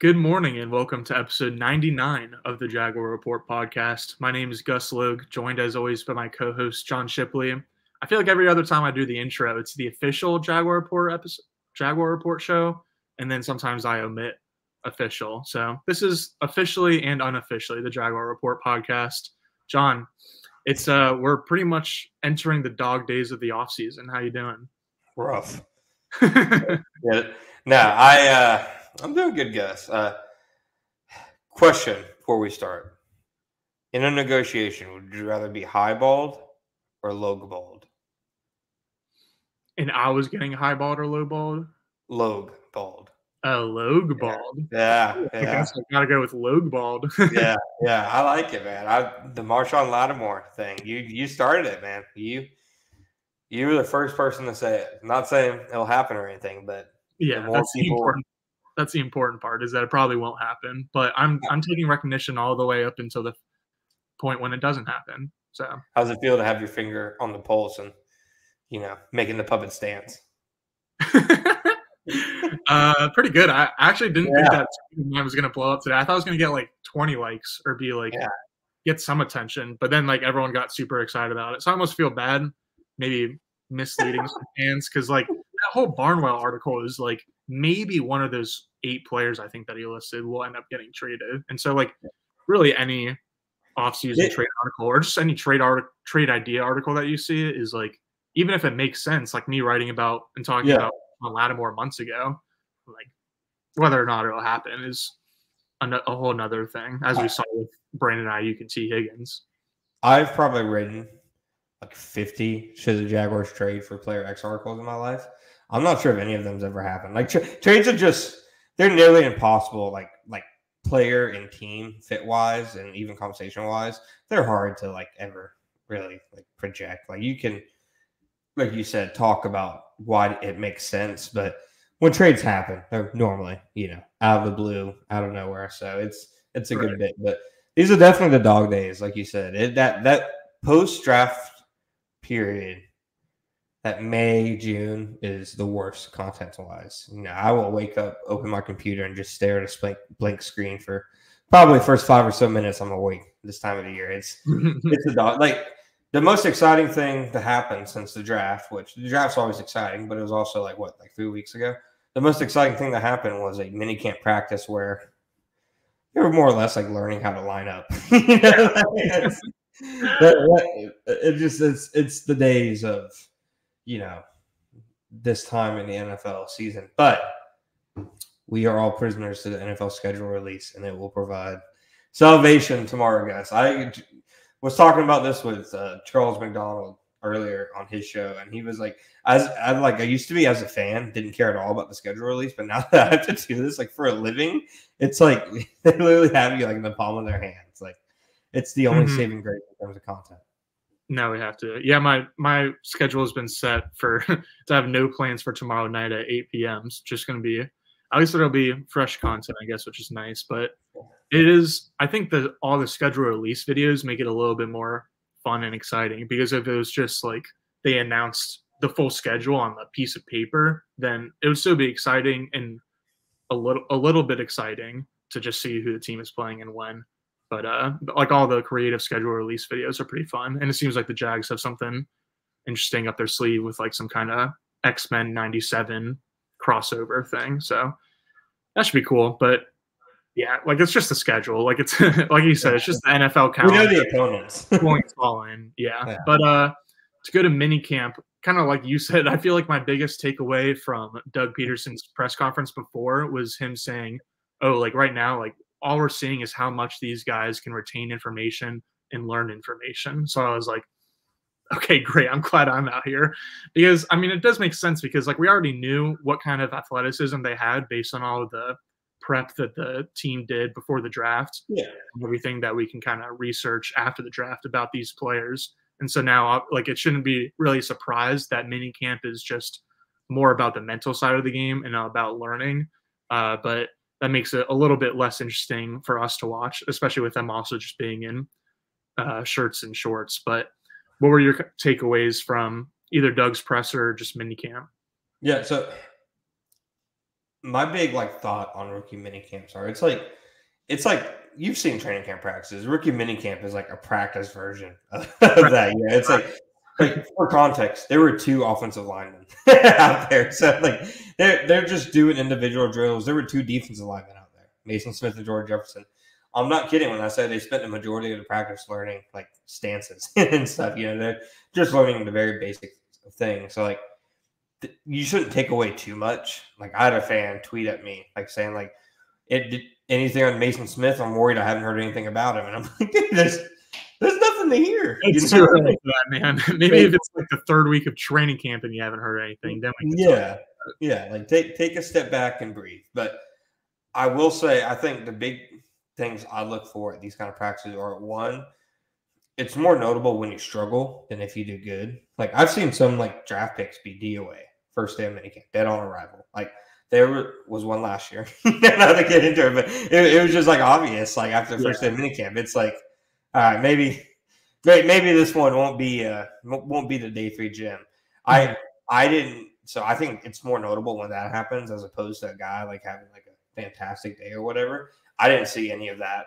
Good morning and welcome to episode 99 of the Jaguar Report podcast. My name is Gus Logue, joined as always by my co-host John Shipley. I feel like every other time I do the intro, it's the official Jaguar Report show, and then sometimes I omit official. So this is officially and unofficially the Jaguar Report podcast. John, it's we're pretty much entering the dog days of the offseason. How you doing? Rough. Yeah. No, I'm doing good, Gus. Question before we start. In a negotiation, would you rather be highballed or low-balled? And I was getting highballed or lowballed? Low-balled. Logue-balled. Yeah. I guess I gotta go with logue-balled. yeah. I like it, man. The Marshawn Lattimore thing. You started it, man. You were the first person to say it. I'm not saying it'll happen or anything, but yeah, that's the important part, is that it probably won't happen. But I'm taking recognition all the way up until the point when it doesn't happen. So how's it feel to have your finger on the pulse and making the puppet stance? Pretty good. I actually didn't think that mine was gonna blow up today. I thought I was gonna get like 20 likes or be like get some attention, but then like everyone got super excited about it. So I almost feel bad, maybe misleading some fans, because like that whole Barnwell article is like maybe one of those 8 players I think that he listed will end up getting traded. And so like really any offseason trade article or just any trade idea article that you see is like, even if it makes sense, like me writing about and talking about Lattimore months ago, like whether or not it'll happen is a whole nother thing, as we saw with Brandon Ayuk and T. Higgins. I've probably written like 50 should the Jaguars trade for player X articles in my life. I'm not sure if any of them's ever happened. Like trades are they're nearly impossible. Like player and team fit wise and even conversation wise, they're hard to like ever really like project. Like you can, like you said, talk about why it makes sense, but when trades happen, they're normally out of the blue, out of nowhere. So it's a good bit. But these are definitely the dog days, like you said. That post draft period, that May, June is the worst content-wise. I will wake up, open my computer, and just stare at a blank screen for probably the first 5 or so minutes I'm awake this time of the year. It's a dog. Like, the most exciting thing to happen since the draft, which the draft's always exciting, but it was also like 3 weeks ago? The most exciting thing that happened was a minicamp practice where they were more or less like learning how to line up. It's the days of this time in the NFL season. But we are all prisoners to the NFL schedule release, and it will provide salvation tomorrow, guys. I was talking about this with Charles McDonald earlier on his show, and he was like, I used to be as a fan, didn't care at all about the schedule release, but now that I have to do this like for a living, it's like they literally have you like in the palm of their hands. Like it's the only saving grace in terms of content. No, we have to. Yeah, my schedule has been set for to have no plans for tomorrow night at 8 p.m. It's just going to be, at least it'll be fresh content, I guess, which is nice. But it is, I think that all the schedule release videos make it a little bit more fun and exciting, because if it was just like they announced the full schedule on a piece of paper, then it would still be exciting and a little bit exciting to just see who the team is playing and when. But like all the creative schedule release videos are pretty fun. And it seems like the Jags have something interesting up their sleeve with like some kind of X-Men 97 crossover thing. So that should be cool. But yeah, like it's just the schedule. Like it's like you said, it's just the NFL calendar. We know the opponents. Points fall in. Yeah. But to go to minicamp, kind of like you said, I feel like my biggest takeaway from Doug Peterson's press conference before was him saying, oh, like right now, like all we're seeing is how much these guys can retain information and learn information. So I was like, okay, great. I'm glad I'm out here, because I mean, it does make sense, because like we already knew what kind of athleticism they had based on all of the prep that the team did before the draft. Yeah. And everything that we can kind of research after the draft about these players. And so now like it shouldn't be really surprised that minicamp is just more about the mental side of the game and about learning. But that makes it a little bit less interesting for us to watch, especially with them also just being in shirts and shorts. But what were your takeaways from either Doug's presser or just minicamp? Yeah, so my big like thought on rookie mini camps are it's like you've seen training camp practices. Rookie mini camp is like a practice version of that. Yeah, it's like for context, there were 2 offensive linemen out there, so like they're just doing individual drills. There were 2 defensive linemen out there, Mason Smith and Jordan Jefferson. I'm not kidding when I say they spent the majority of the practice learning like stances and stuff. You know, they're just learning the very basic things. So like you shouldn't take away too much. Like I had a fan tweet at me like saying like anything on Mason Smith, I'm worried I haven't heard anything about him. And I'm like, dude, there's nothing to hear. It's too early for that, man. Maybe if it's like the 3rd week of training camp and you haven't heard anything, then we can like take a step back and breathe. But I will say, I think the big things I look for at these kind of practices are, one, it's more notable when you struggle than if you do good. Like I've seen some like draft picks be DOA first day of minicamp, dead on arrival. Like there was one last year. Not to get into it, but it was just like obvious. Like after the first day of minicamp, it's like, all right, maybe this one won't be the day 3 gym. I didn't. So I think it's more notable when that happens as opposed to a guy like having like a fantastic day or whatever. I didn't see any of that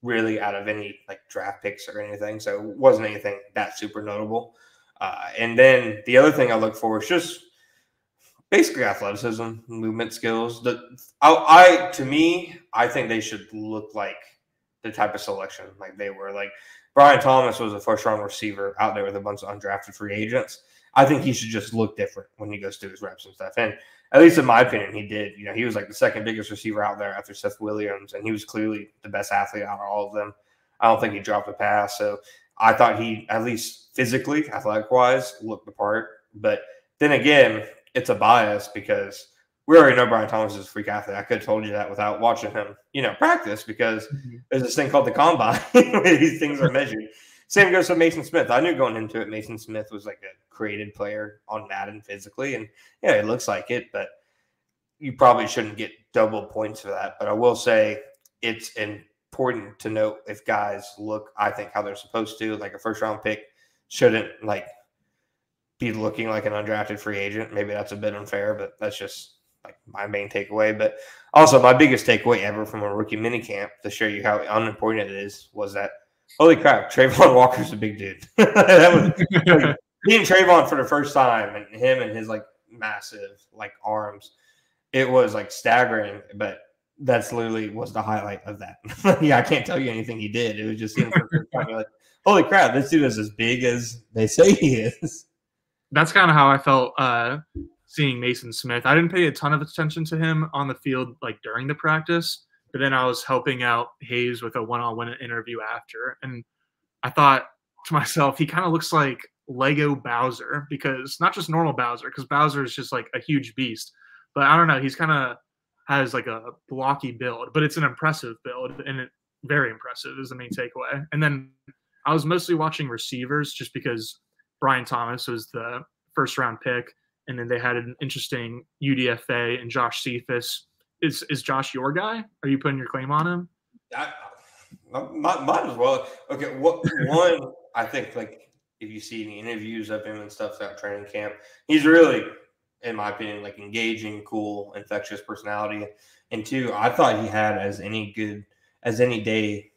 really out of any like draft picks or anything. So it wasn't anything that super notable. And then the other thing I look for is just basically athleticism, movement skills. I think they should look like the type of selection like they were. Like Brian Thomas was a 1st-round receiver out there with a bunch of undrafted free agents. I think he should just look different when he goes through his reps and stuff. And at least in my opinion, he did. You know, he was like the 2nd biggest receiver out there after Seth Williams, and he was clearly the best athlete out of all of them. I don't think he dropped a pass. So I thought he, at least physically, athletic-wise, looked the part. But then again, it's a bias because we already know Brian Thomas is a freak athlete. I could have told you that without watching him, practice, because there's this thing called the combine where these things are measured. Same goes with Mason Smith. I knew going into it, Mason Smith was like a created player on Madden physically. And yeah, it looks like it, but you probably shouldn't get double points for that. But I will say it's important to note if guys look, I think, how they're supposed to. Like a 1st-round pick shouldn't like be looking like an undrafted free agent. Maybe that's a bit unfair, but that's just like my main takeaway. But also my biggest takeaway ever from a rookie minicamp, to show you how unimportant it is, was that, holy crap, Trayvon Walker's a big dude. That was like, being Trayvon for the first time, and him and his like massive like arms, it was like staggering. But that's literally was the highlight of that. Yeah, I can't tell you anything he did. It was just him for the first time. You're like, holy crap, this dude is as big as they say he is. That's kind of how I felt seeing Mason Smith. I didn't pay a ton of attention to him on the field like during the practice, but then I was helping out Hayes with a one-on-one interview after, and I thought to myself, he kind of looks like Lego Bowser, because not just normal Bowser, because Bowser is just like a huge beast, but I don't know, he's kind of has like a blocky build, but it's an impressive build, and very impressive is the main takeaway. And then I was mostly watching receivers just because Brian Thomas was the 1st-round pick, and then they had an interesting UDFA and Josh Cephas. Is Josh your guy? Are you putting your claim on him? Might as well. Okay, one, I think, like, if you see any interviews of him and stuff throughout training camp, he's really, in my opinion, like engaging, cool, infectious personality. And 2, I thought he had as any day,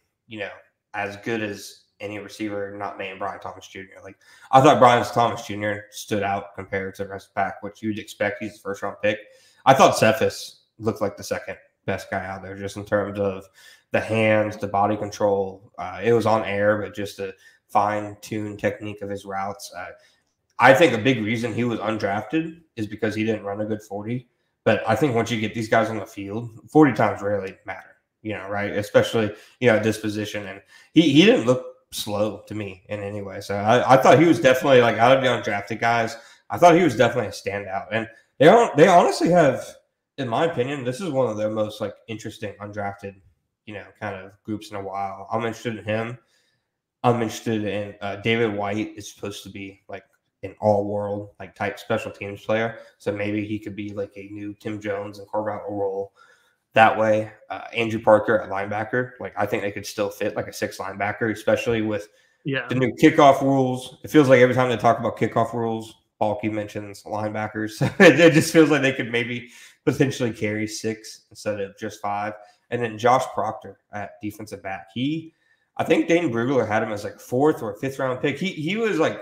as good as any receiver not named Brian Thomas Jr. Like, I thought Brian Thomas Jr. stood out compared to the rest of the pack, which you'd expect. He's the 1st-round pick. I thought Cephas looked like the 2nd best guy out there, just in terms of the hands, the body control. It was on air, but just the fine-tuned technique of his routes. I think a big reason he was undrafted is because he didn't run a good 40. But I think once you get these guys on the field, 40 times rarely matter, right? Especially, at this position. And he didn't look slow to me in any way. So I thought he was definitely, like, out of the undrafted guys, I thought he was definitely a standout. And they honestly have, in my opinion, this is one of their most like interesting undrafted, kind of groups in a while. I'm interested in him. I'm interested in David White is supposed to be like an all-world like type special teams player. So maybe he could be like a new Tim Jones and carve out a role that way. Andrew Parker at linebacker, like I think they could still fit like a 6 linebacker, especially with the new kickoff rules. It feels like every time they talk about kickoff rules, Balky mentions linebackers. So it just feels like they could maybe potentially carry 6 instead of just 5. And then Josh Proctor at defensive back. I think Dane Brugler had him as like 4th or 5th round pick. He was like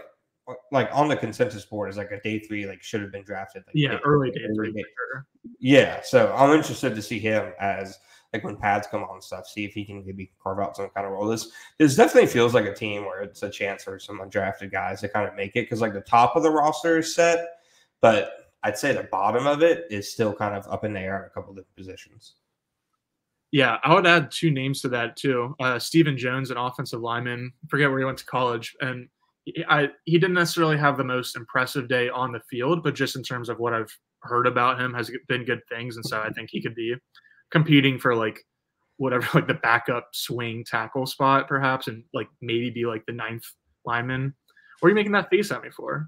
on the consensus board as like a day 3, like should have been drafted. Like early day 3 for sure. Yeah, so I'm interested to see him as like when pads come on and stuff, see if he can maybe carve out some kind of role. This definitely feels like a team where it's a chance for some undrafted guys to kind of make it, because like the top of the roster is set, but I'd say the bottom of it is still kind of up in the air in a couple of different positions. Yeah, I would add 2 names to that too. Stephen Jones, an offensive lineman. I forget where he went to college, and he didn't necessarily have the most impressive day on the field, but just in terms of what I've heard about him has been good things, and so I think he could be competing for like whatever, like the backup swing tackle spot perhaps, and like maybe be like the 9th lineman. What are you making that face at me for?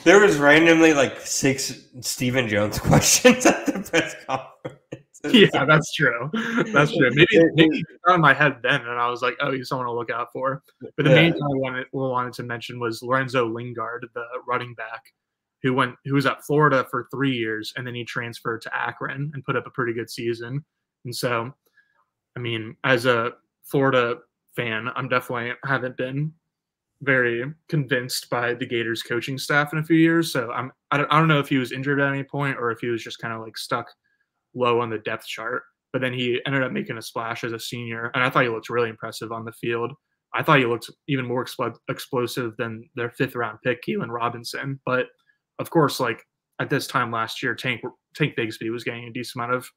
There was randomly like 6 Stephen Jones questions at the press conference. Yeah, that's true. That's true. Maybe it got in my head then, and I was like, "Oh, he's someone to look out for." But the main thing I wanted to mention was Lorenzo Lingard, the running back, who was at Florida for 3 years, and then he transferred to Akron and put up a pretty good season. And so, I mean, as a Florida fan, I'm definitely haven't been very convinced by the Gators coaching staff in a few years. So I don't know if he was injured at any point or if he was just kind of like stuck low on the depth chart. But then he ended up making a splash as a senior, and I thought he looked really impressive on the field. I thought he looked even more explosive than their 5th round pick, Keelan Robinson. But of course, like at this time last year, Tank Bigsby was getting a decent amount of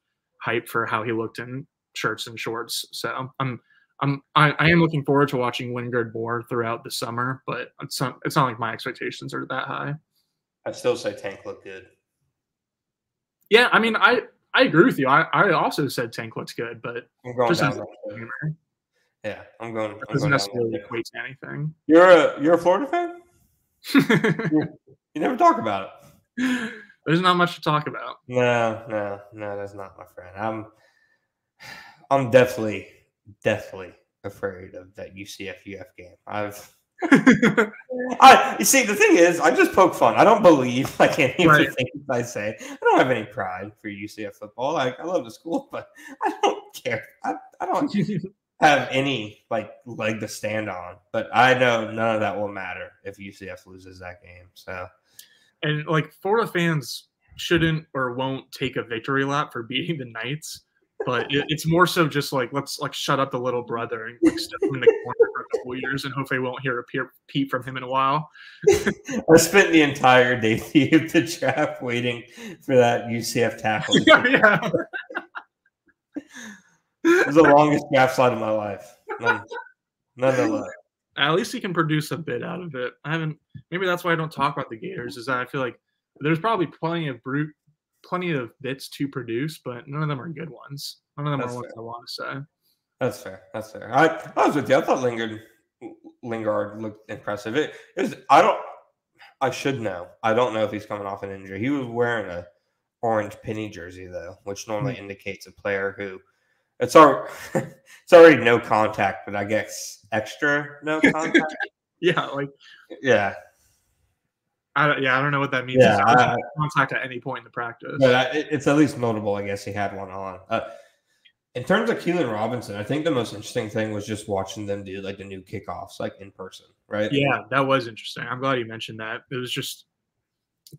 hype for how he looked in shirts and shorts. So I am looking forward to watching Lingard more throughout the summer, but it's not like my expectations are that high. I still say Tank looked good. Yeah, I mean, I agree with you. I also said Tank looks good, but I'm going down. Yeah, I'm going. It doesn't necessarily equate to anything. You're a Florida fan? You never talk about it. There's not much to talk about. No, that's not my friend. I'm definitely afraid of that UCF game. You see, the thing is, I just poke fun. I don't believe like any of the things I say. I don't have any pride for UCF football. Like, I love the school, but I don't care. I don't have any like leg to stand on. But I know none of that will matter if UCF loses that game. So, and like Florida fans shouldn't or won't take a victory lap for beating the Knights. But it's more so just like, let's like shut up the little brother and like step him in the corner for a couple years and hopefully won't hear a peep from him in a while. I spent the entire day of the draft waiting for that UCF tackle. Yeah. It was the longest draft slide of my life. Nonetheless. At least he can produce a bit out of it. Maybe that's why I don't talk about the Gators, is that I feel like there's probably plenty of bits to produce, but none of them are good ones. None of them are ones I want to say. That's fair. I was with you. I thought Lingard looked impressive. I should know. I don't know if he's coming off an injury. He was wearing a orange penny jersey though, which normally indicates a player who it's already no contact, but I guess extra no contact. Yeah. I don't know what that means. Yeah, contact at any point in the practice. But it's at least notable. I guess he had one on. In terms of Keelan Robinson, I think the most interesting thing was just watching them do like the new kickoffs, like in person, right? Yeah, that was interesting. I'm glad you mentioned that. It was just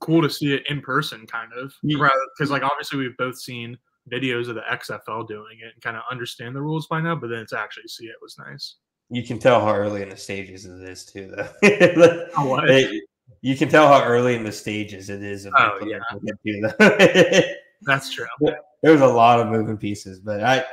cool to see it in person, kind of, because like obviously we've both seen videos of the XFL doing it and kind of understand the rules by now, but then to actually see it was nice. You can tell how early in the stages it is too, though. You can tell how early in the stages it is. That's true. There was a lot of moving pieces, but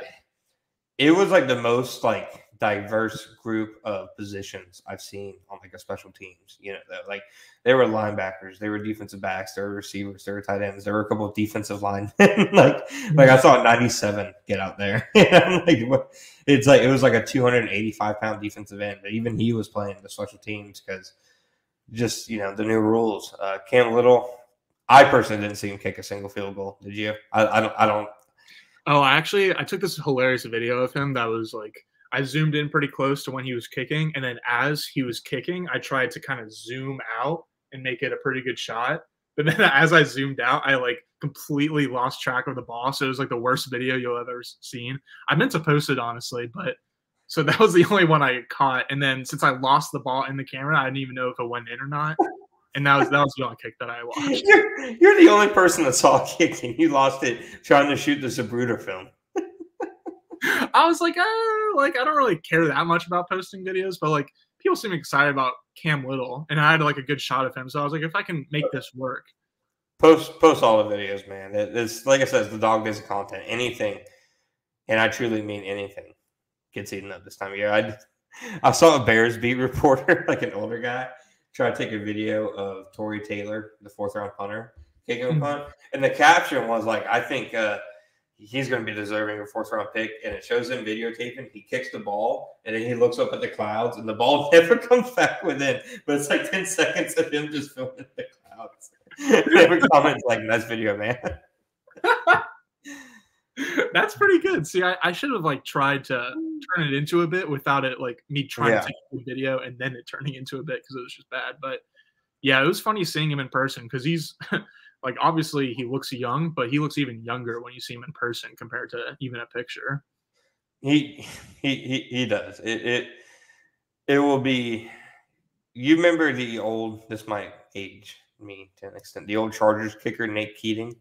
it was like the most like diverse group of positions I've seen on like a special teams. You know, like there were linebackers, there were defensive backs, there were receivers, there were tight ends, there were a couple of defensive linemen. like I saw a 97 get out there. It's like it was like a 285-pound defensive end, but even he was playing the special teams because just the new rules. Cam Little, I personally didn't see him kick a single field goal. Did you? I don't. Oh, I took this hilarious video of him that was like, I zoomed in pretty close to when he was kicking, and then as he was kicking, I tried to kind of zoom out and make it a pretty good shot. But then as I zoomed out, I like completely lost track of the ball. So it was like the worst video you'll have ever seen. I meant to post it honestly, but so that was the only one I caught. And then since I lost the ball in the camera, I didn't even know if it went in or not. And that was the only kick that I watched. You're the only person that saw kicking. You lost it trying to shoot the Zapruder film. I was like, I don't really care that much about posting videos, but like people seem excited about Cam Little, and I had like a good shot of him. So I was like, if I can make this work, post all the videos, man. It's like I said, it's the dog days of content. Anything, and I truly mean anything, gets eaten up this time of year. I saw a Bears beat reporter, like an older guy, try to take a video of Torrey Taylor, the 4th-round punter, kicking a punt, and the caption was like, I think he's going to be deserving of a 4th-round pick, and it shows him videotaping. He kicks the ball, and then he looks up at the clouds, and the ball never comes back within. But it's like 10 seconds of him just filming the clouds. Every comment's like, nice video, man. That's pretty good. See, I should have like tried to turn it into a bit without it like me trying to take the video and then it turning into a bit because it was just bad. But yeah, it was funny seeing him in person because he's like obviously he looks young, but he looks even younger when you see him in person compared to even a picture. He does. It will be. You remember the old? This might age me to an extent. The old Chargers kicker Nate Keating.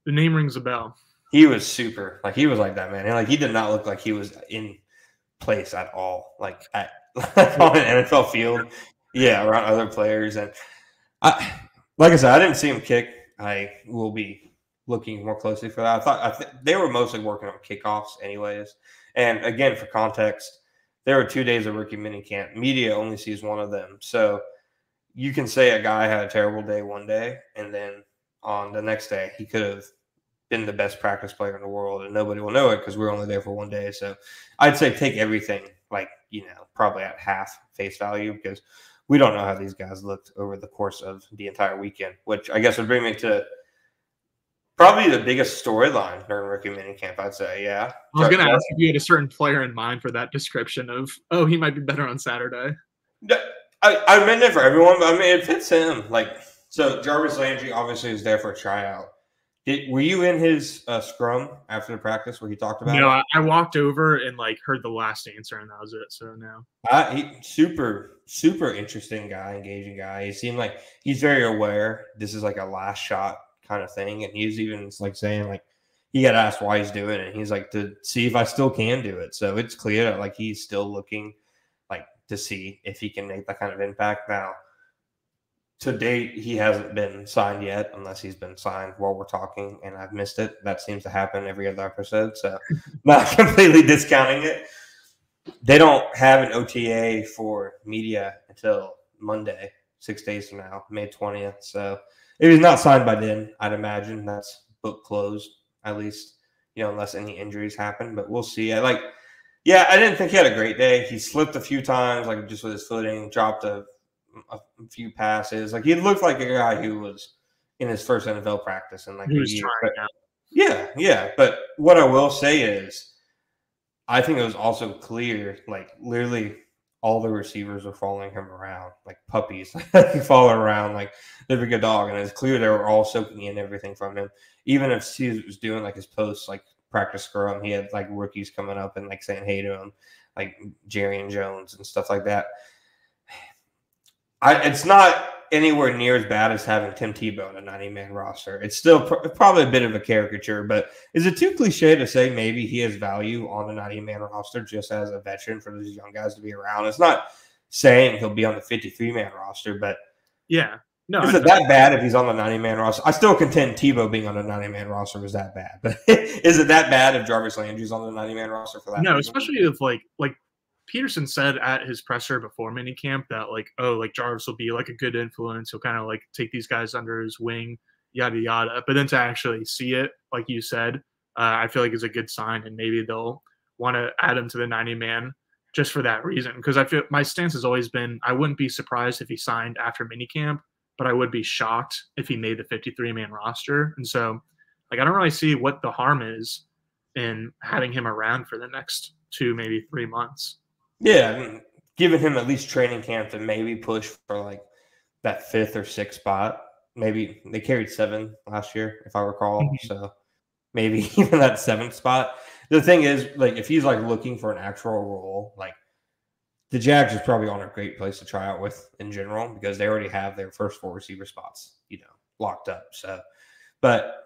The name rings a bell. He was super. Like he was like that, man. And like he did not look like he was in place at all. Like on an NFL field, yeah, around other players. And like I said, I didn't see him kick. I will be looking more closely for that. I thought they were mostly working on kickoffs, anyways. And again, for context, there were 2 days of rookie minicamp. Media only sees one of them, so you can say a guy had a terrible day one day, and then on the next day he could have been the best practice player in the world, and nobody will know it because we're only there for 1 day. So I'd say take everything like, probably at half face value because we don't know how these guys looked over the course of the entire weekend, which I guess would bring me to probably the biggest storyline during rookie minicamp, I'd say. Yeah. I was going to ask if you had a certain player in mind for that description of, oh, he might be better on Saturday. I meant it for everyone, but I mean, it fits him. Like, so Jarvis Landry obviously was there for a tryout. Were you in his scrum after the practice where he talked about it? No, I walked over and like heard the last answer, and that was it. So no. Super, super interesting guy, engaging guy. He seemed like he's very aware this is like a last shot kind of thing, and he's even like saying like he got asked why he's doing it, and he's like to see if I still can do it. So it's clear that like he's still looking like to see if he can make that kind of impact now. To date, he hasn't been signed yet, unless he's been signed while we're talking, and I've missed it. That seems to happen every other episode, so not completely discounting it. They don't have an OTA for media until Monday, 6 days from now, May 20th. So if he's not signed by then, I'd imagine that's book closed, at least, unless any injuries happen. But we'll see. I didn't think he had a great day. He slipped a few times, like just with his footing, dropped a few passes. Like he looked like a guy who was in his first NFL practice and like he was trying out. Yeah. But what I will say is, I think it was also clear, like literally all the receivers were following him around like puppies, like following around like they're a good dog, and it's clear they were all soaking in everything from him. Even if he was doing like his post like practice scrum, he had like rookies coming up and like saying hey to him, like Jerry and Jones and stuff like that. It's not anywhere near as bad as having Tim Tebow on a 90-man roster. It's still probably a bit of a caricature, but is it too cliche to say maybe he has value on a 90-man roster just as a veteran for these young guys to be around? It's not saying he'll be on the 53-man roster, but yeah. No, is it that bad if he's on the 90-man roster? I still contend Tebow being on the 90-man roster was that bad, but is it that bad if Jarvis Landry's on the 90-man roster for that? No, reason? Especially if like Peterson said at his presser before minicamp that like, oh, like Jarvis will be like a good influence. He'll kind of like take these guys under his wing, yada, yada. But then to actually see it, like you said, I feel like it's a good sign, and maybe they'll want to add him to the 90-man just for that reason. Because I feel my stance has always been I wouldn't be surprised if he signed after minicamp, but I would be shocked if he made the 53-man roster. And so like I don't really see what the harm is in having him around for the next 2, maybe 3 months. Yeah, I mean, giving him at least training camp to maybe push for like that 5th or 6th spot. Maybe they carried 7 last year, if I recall. So maybe even that 7th spot. The thing is, like, if he's like looking for an actual role, like the Jags is probably on a great place to try out with in general because they already have their first 4 receiver spots, locked up. So, but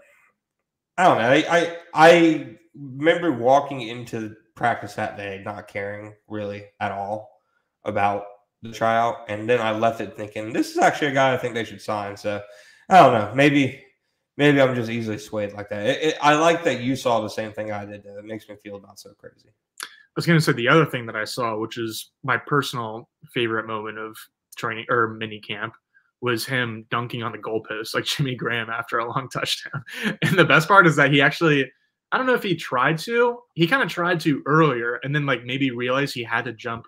I don't know. I remember walking into practice that day not caring really at all about the tryout, and then I left it thinking this is actually a guy I think they should sign. So I don't know. Maybe I'm just easily swayed like that. I like that you saw the same thing I did. Though. It makes me feel not so crazy. I was going to say the other thing that I saw, which is my personal favorite moment of training or mini camp, was him dunking on the goalpost like Jimmy Graham after a long touchdown. And the best part is that he actually, I don't know if he tried to. He kind of tried to earlier and then like maybe realized he had to jump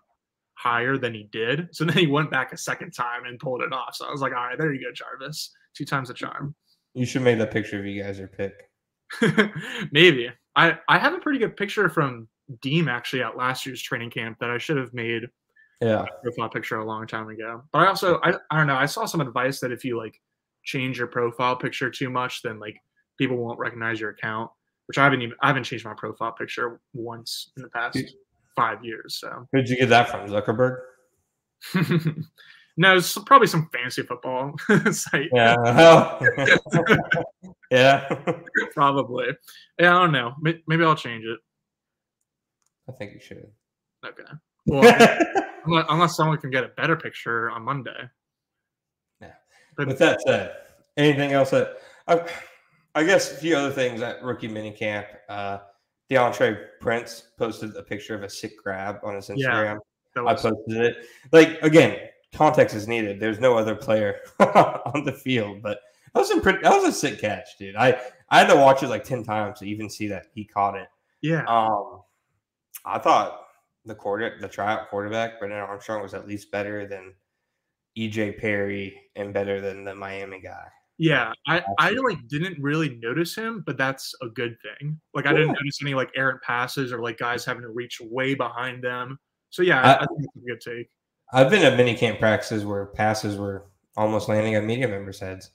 higher than he did. So then he went back a second time and pulled it off. So I was like, all right, there you go, Jarvis. 2 times the charm. You should make that picture of you guys your pick. Maybe. I have a pretty good picture from Deem actually at last year's training camp that I should have made a profile picture a long time ago. But I don't know. I saw some advice that if you like change your profile picture too much, then like people won't recognize your account, which I haven't changed my profile picture once in the past 5 years. So who'd you get that from? Zuckerberg? No, it's probably some fantasy football site. Yeah. Yeah. Probably. Yeah, I don't know. Maybe I'll change it. I think you should. Okay. Well, unless someone can get a better picture on Monday. Yeah. But with that said, anything else that I guess a few other things at rookie minicamp. DeAndre Prince posted a picture of a sick grab on his Instagram. Yeah, I posted it. Like again, context is needed. There's no other player on the field, but that was a sick catch, dude. I had to watch it like 10 times to even see that he caught it. Yeah. I thought the tryout quarterback, Brendan Armstrong, was at least better than EJ Perry and better than the Miami guy. Yeah, I like didn't really notice him, but that's a good thing. Like I didn't notice any like errant passes or like guys having to reach way behind them. So yeah, I think it's a good take. I've been at minicamp practices where passes were almost landing on media members' heads.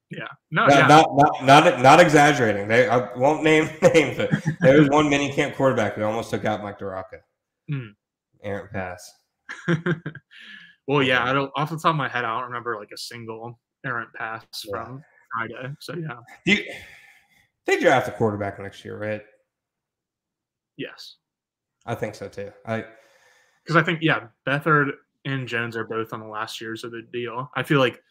Yeah, not exaggerating. I won't name names, but there was one minicamp quarterback who almost took out Mike DeRocca. Errant pass. Well, yeah, off the top of my head, I don't remember like a single errant pass from Friday. So yeah, they draft a quarterback next year, right? Yes, I think so too. Because I think Beathard and Jones are both on the last years of the deal. I feel like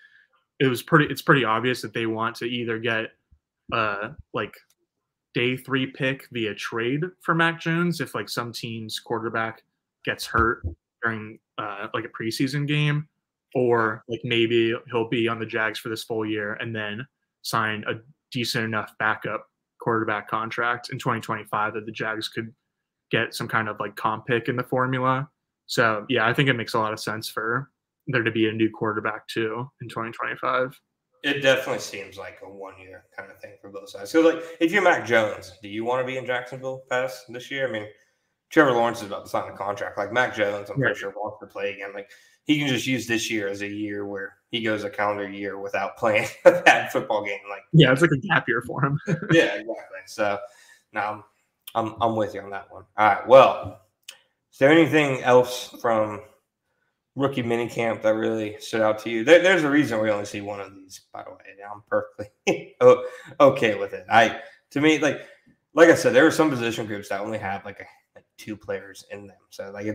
it's pretty obvious that they want to either get like day 3 pick via trade for Mac Jones if like some team's quarterback gets hurt during like a preseason game, or like maybe he'll be on the Jags for this full year and then sign a decent enough backup quarterback contract in 2025 that the Jags could get some kind of like comp pick in the formula. So yeah, I think it makes a lot of sense for there to be a new quarterback too in 2025. It definitely seems like a 1-year kind of thing for both sides. So like if you're Mac Jones, do you want to be in Jacksonville past this year? I mean, Trevor Lawrence is about to sign a contract. Like Mac Jones, I'm pretty sure wants to play again. Like he can just use this year as a year where he goes a calendar year without playing a bad football game. Like it's like a gap year for him. Yeah, exactly. So now I'm with you on that one. All right. Well, is there anything else from rookie minicamp that really stood out to you? There's a reason we only see one of these, by the way. I'm perfectly okay with it. To me, like I said, there are some position groups that only have like 2 players in them. So like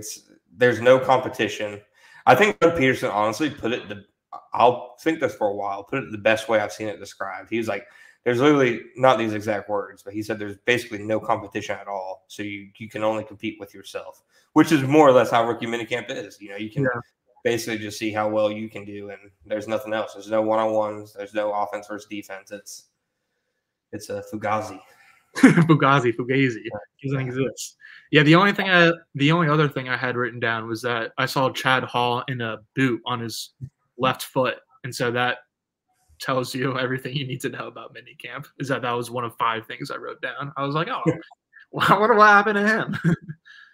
there's no competition. I think Doug Peterson honestly I'll think this for a while, put it the best way I've seen it described. He was like, there's literally not these exact words, but he said there's basically no competition at all. So you can only compete with yourself, which is more or less how rookie minicamp is. You can basically just see how well you can do, and there's nothing else. There's no one-on-ones. There's no offense versus defense. It's a Fugazi. Fugazi. It doesn't exist. Yeah, the only other thing I had written down was that I saw Chad Hall in a boot on his left foot, and so that tells you everything you need to know about minicamp. Is that was one of 5 things I wrote down. I was like, oh, I wonder what happened to him.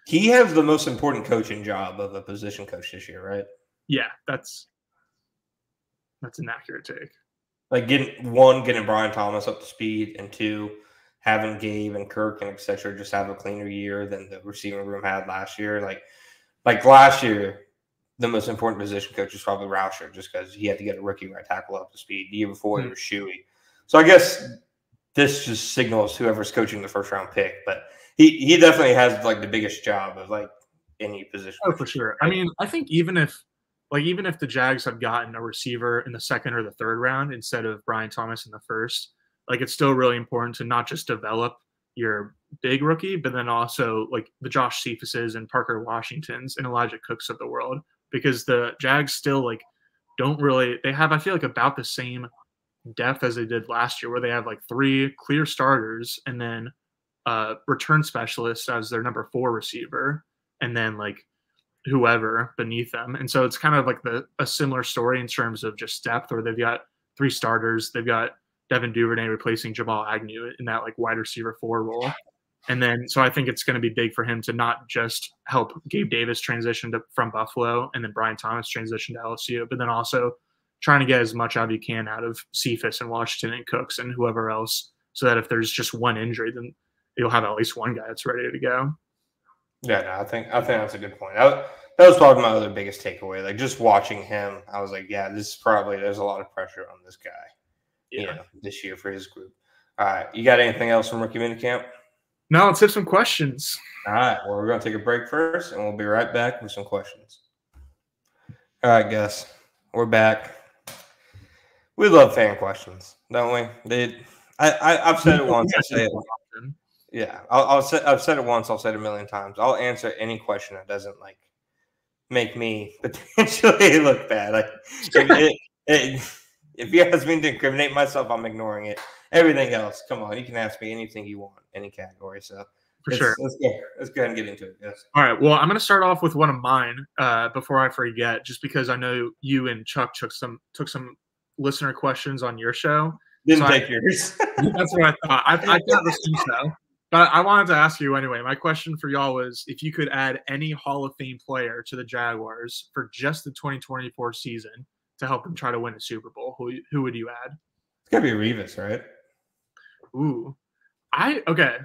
He has the most important coaching job of a position coach this year, right? Yeah, that's an accurate take. Like getting Brian Thomas up to speed, and 2, having Gabe and Kirk and etc. just have a cleaner year than the receiving room had last year. Like last year, the most important position coach was probably Rauscher, just because he had to get a rookie right tackle up to speed. The year before, it was Shuey. So I guess this just signals whoever's coaching the first round pick, but he definitely has like the biggest job of like any position. Oh, for sure. Right? I mean, I think even if the Jags had gotten a receiver in the second or the third round instead of Brian Thomas in the first, like it's still really important to not just develop your big rookie, but then also like the Josh Cephases and Parker Washingtons and Elijah Cooks of the world, because the Jags still like don't really, they have, I feel like, about the same depth as they did last year, where they have like 3 clear starters and then return specialist as their number 4 receiver, and then like whoever beneath them. And so it's kind of like a similar story in terms of just depth, where they've got 3 starters. They've got Devin Duvernay replacing Jamal Agnew in that like wide receiver 4 role. And then, so I think it's going to be big for him to not just help Gabe Davis transition from Buffalo and then Brian Thomas transition to LSU, but then also trying to get as much out you can out of Cephas and Washington and Cooks and whoever else, so that if there's just one injury, then you'll have at least one guy that's ready to go. Yeah, no, I think that's a good point. That was probably my other biggest takeaway. Like just watching him, I was like, yeah, this is probably, there's a lot of pressure on this guy, this year for his group. All right, you got anything else from Rookie Minicamp? No, let's hit some questions. All right, well, we're going to take a break first, and we'll be right back with some questions. All right, Gus, we're back. We love fan questions, don't we? I've said it once. I'll say it. Yeah, I've said it once. I'll say it a million times. I'll answer any question that doesn't like make me potentially look bad. Like if you ask me to incriminate myself, I'm ignoring it. Everything else, come on, you can ask me anything you want, any category. So for sure, let's go ahead and get into it. Yes. All right. Well, I'm going to start off with one of mine before I forget, just because I know you and Chuck took some listener questions on your show. Didn't take yours. That's what I thought. I can't assume so. But I wanted to ask you anyway. My question for y'all was, if you could add any Hall of Fame player to the Jaguars for just the 2024 season to help them try to win a Super Bowl, who would you add? It's got to be Revis, right? Ooh. Okay.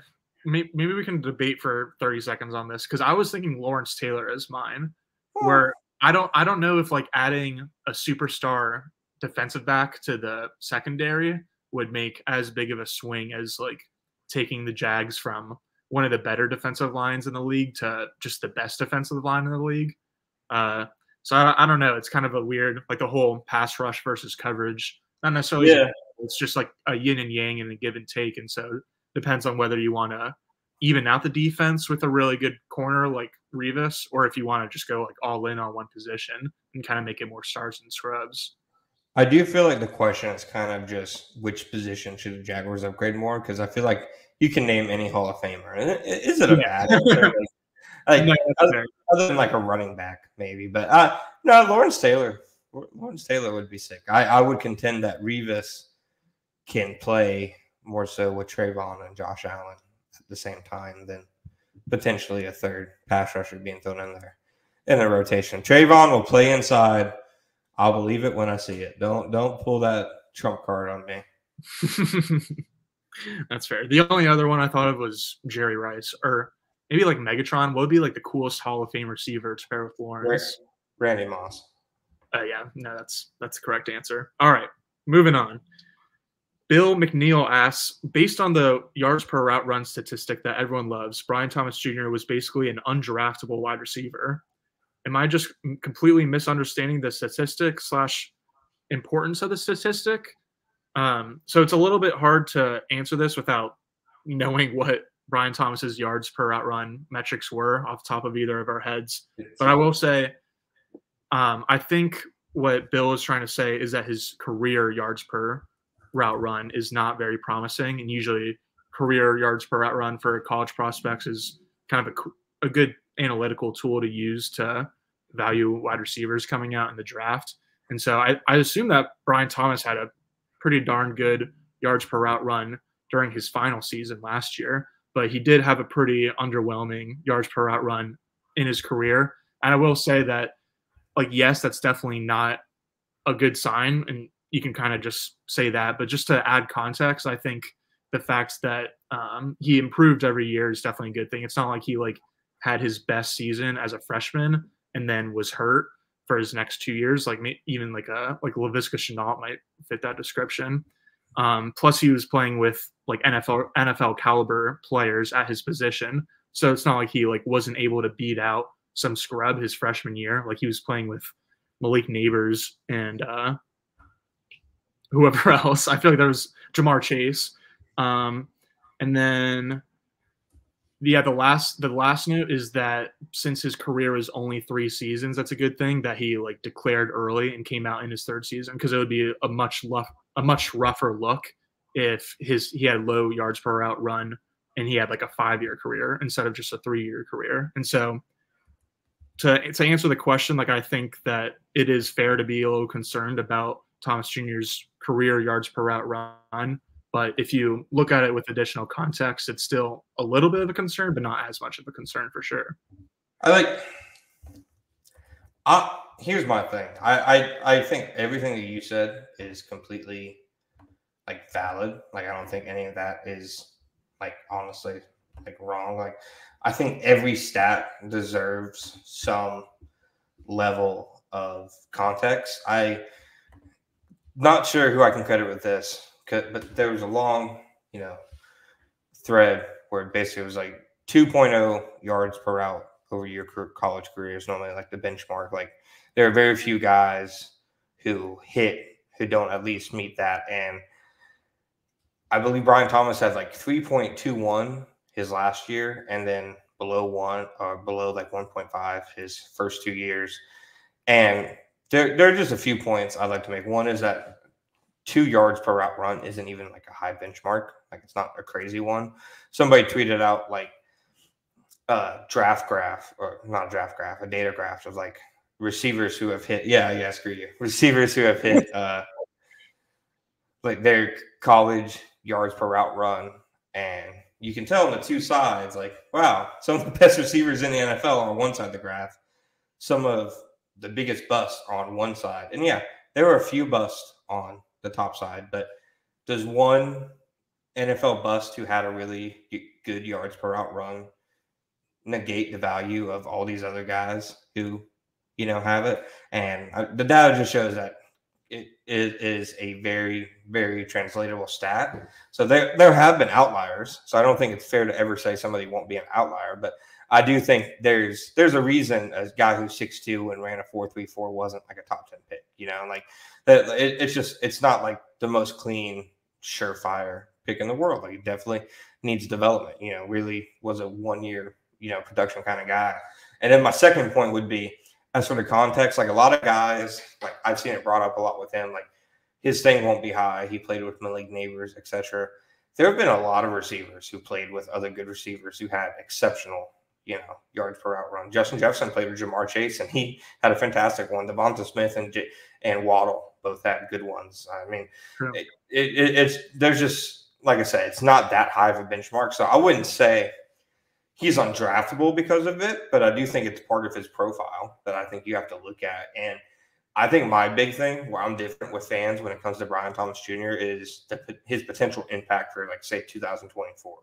Maybe we can debate for 30 seconds on this, because I was thinking Lawrence Taylor as mine, where I don't know if like adding a superstar defensive back to the secondary would make as big of a swing as like taking the Jags from one of the better defensive lines in the league to just the best defensive line in the league. So I don't know. It's kind of a weird, like the whole pass rush versus coverage. Not necessarily. Yeah. It's just like a yin and yang and a give and take. And so it depends on whether you want to even out the defense with a really good corner like Revis, or if you want to just go like all in on one position and kind of make it more stars and scrubs. I do feel like the question is kind of just which position should the Jaguars upgrade more, because I feel like you can name any Hall of Famer. Is it a bad answer? No, other than like a running back, maybe. But no, Lawrence Taylor. Lawrence Taylor would be sick. I would contend that Revis can play more so with Trayvon and Josh Allen at the same time than potentially a third pass rusher being thrown in there in a rotation. Trayvon will play inside. I'll believe it when I see it. Don't pull that trump card on me. That's fair. The only other one I thought of was Jerry Rice, or maybe like Megatron. What would be like the coolest Hall of Fame receiver to pair with Lawrence? Randy Moss. Yeah, no, that's the correct answer. All right, moving on. Bill McNeil asks, based on the yards per route run statistic that everyone loves, Brian Thomas Jr. was basically an undraftable wide receiver. Am I just completely misunderstanding the statistic / importance of the statistic? So it's a little bit hard to answer this without knowing what Brian Thomas's yards per route run metrics were off the top of either of our heads. But I will say, I think what Bill is trying to say is that his career yards per route run is not very promising. And usually career yards per route run for college prospects is kind of a good analytical tool to use to value wide receivers coming out in the draft. And so I assume that Brian Thomas had a pretty darn good yards per route run during his final season last year. but he did have a pretty underwhelming yards per route run in his career. And I will say that, like, yes, that's definitely not a good sign, and you can kind of just say that. But just to add context, I think the fact that he improved every year is definitely a good thing. It's not like he like had his best season as a freshman and then was hurt for his next 2 years. Like even like Laviska Shenault might fit that description. Plus, he was playing with like NFL caliber players at his position, so it's not like he like wasn't able to beat out some scrub his freshman year. Like he was playing with Malik Neighbors and whoever else. I feel like there was Jamar Chase. And then, yeah, the last note is that since his career is only 3 seasons, that's a good thing that he like declared early and came out in his 3rd season, because it would be a much rougher look if he had low yards per route run and he had like a 5-year career instead of just a 3-year career. And so to answer the question, like I think that it is fair to be a little concerned about Thomas Jr.'s career yards per route run. But if you look at it with additional context, it's still a little bit of a concern, but not as much of a concern for sure. Here's my thing. I think everything that you said is completely like valid. Like I don't think any of that is like honestly like wrong. Like I think every stat deserves some level of context. I'm not sure who I can credit with this, but there was a long, thread where basically it was like 2.0 yards per route over your college career is normally like the benchmark. Like there are very few guys who don't at least meet that. And I believe Brian Thomas had like 3.21 his last year, and then below like 1.5 his first 2 years. And there are just a few points I'd like to make. One is that 2 yards per route run isn't even like a high benchmark. Like it's not a crazy one. Somebody tweeted out like a data graph of like receivers who have hit. Yeah, screw you. Receivers who have hit like their college yards per route run, and you can tell on the two sides, like, wow, some of the best receivers in the NFL are on one side of the graph. Some of the biggest busts are on one side. And yeah, there were a few busts on the top side, but does one NFL bust who had a really good yards per route run negate the value of all these other guys who, have it? And the data just shows that it is a very, very translatable stat. So there have been outliers. So I don't think it's fair to ever say somebody won't be an outlier, but I do think there's a reason a guy who's 6'2" and ran a 4.34 wasn't like a top 10 pick, like that. It's not like the most clean, surefire pick in the world. Like it definitely needs development, really was a 1-year, production kind of guy. And then my second point would be, as for the context, like a lot of guys, like I've seen it brought up a lot with him, like his thing won't be high. He played with Malik Neighbors, etc. There have been a lot of receivers who played with other good receivers who had exceptional, yards per route run. Justin Jefferson played with Jamar Chase, and he had a fantastic one. Devonta Smith and Waddle both had good ones. I mean, there's just, like I said, it's not that high of a benchmark. So I wouldn't say he's undraftable because of it, but I do think it's part of his profile that I think you have to look at. And I think my big thing where I'm different with fans when it comes to Brian Thomas Jr. is his potential impact for, like, say, 2024.